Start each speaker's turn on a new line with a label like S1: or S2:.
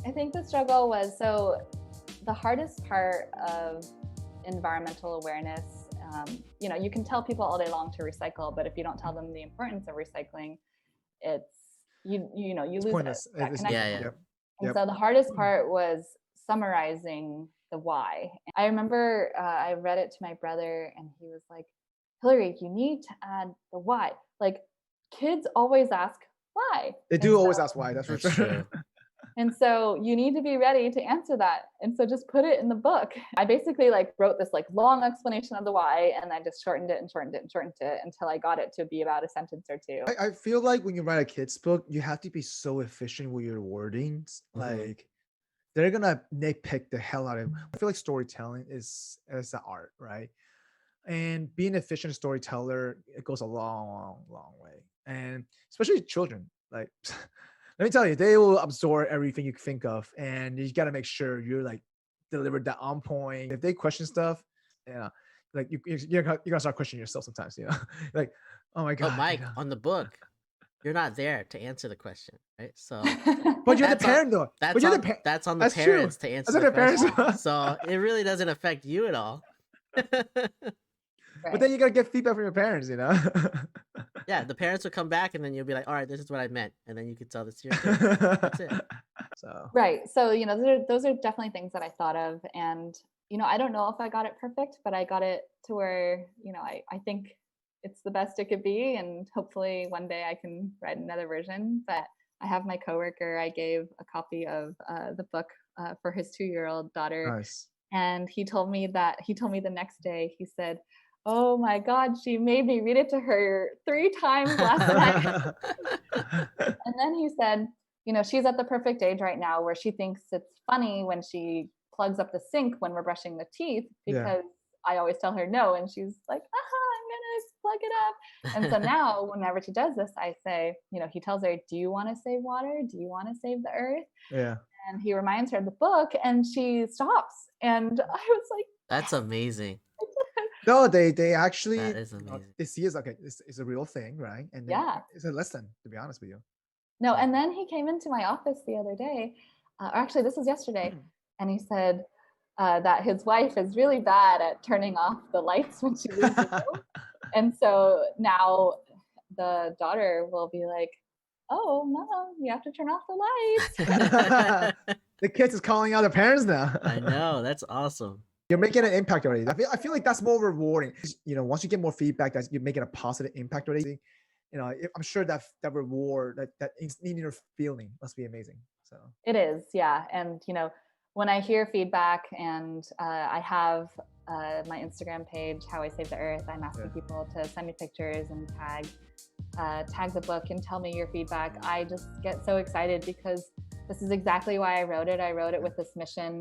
S1: I think the struggle was, so the hardest part of environmental awareness, you can tell people all day long to recycle, but if you don't tell them the importance of recycling, it's, you
S2: It's
S1: lose
S2: pointless.
S1: that
S3: Yeah,
S1: connection.
S3: yeah.
S2: Yep.
S1: And
S2: Yep.
S1: so the hardest part was summarizing the why. I remember I read it to my brother and he was like, Hilary, you need to add the why. Like, kids always ask why.
S2: They
S1: And
S2: do always
S1: so,
S2: ask why. That's for
S3: That's
S2: sure.
S3: true.
S1: and so you need to be ready to answer that. And so just put it in the book. I basically wrote this long explanation of the why, and I just shortened it and shortened it and shortened it until I got it to be about a sentence or two.
S2: I feel like when you write a kid's book, you have to be so efficient with your wordings. Like they're gonna nitpick the hell out of it. I feel like storytelling is an art, right? And being an efficient storyteller, it goes a long, long, long way. And especially children, like let me tell you, they will absorb everything you think of, and you got to make sure you're delivered that on point. If they question stuff, yeah, like you're gonna start questioning yourself sometimes, like, oh my
S3: But
S2: god,
S3: Mike, on the book, you're not there to answer the question, right? So
S2: But you're the
S3: that's on
S2: parent though. But you're the parent.
S3: that's on the
S2: That's true.
S3: parents to answer
S2: That's
S3: the
S2: what the parents.
S3: question. So it really doesn't affect you at all.
S2: But
S1: Right.
S2: then you gotta get feedback from your parents,
S3: Yeah, the parents will come back and then you'll be like, all right, this is what I meant. And then you can tell this to your kids. That's it.
S2: So
S1: Right. So, those are definitely things that I thought of. And, I don't know if I got it perfect, but I got it to where, I think it's the best it could be. And hopefully one day I can write another version. But I have my coworker, I gave a copy of the book for his 2-year-old daughter.
S2: nice.
S1: And he told me the next day, he said, oh my God, she made me read it to her 3 times last night. And then he said, she's at the perfect age right now where she thinks it's funny when she plugs up the sink when we're brushing the teeth
S2: Yeah.
S1: because I always tell her no. And she's like, I'm going to plug it up. And so now whenever she does this, I say, he tells her, do you want to save water? Do you want to save the earth?
S2: Yeah.
S1: And he reminds her of the book and she stops. And I was like,
S3: That's amazing.
S2: No, they actually,
S3: That is amazing.
S2: they see it's okay. It's a real thing, right? And then
S1: yeah.
S2: it's a lesson, to be honest with you.
S1: No,
S2: So-
S1: and then he came into my office the other day, or actually this was yesterday, and he said that his wife is really bad at turning off the lights when she leaves the room. And so now the daughter will be like, oh, Mom, you have to turn off the lights.
S2: The kids is calling out the parents now.
S3: I know. That's awesome.
S2: You're making an impact already. I feel like that's more rewarding. Once you get more feedback, that you're making a positive impact already. I'm sure that reward, that inner feeling must be amazing. So
S1: it is, yeah. And when I hear feedback, and I have my Instagram page, How I Save the Earth, I'm asking people to send me pictures and tag the book and tell me your feedback. I just get so excited because this is exactly why I wrote it. I wrote it with this mission.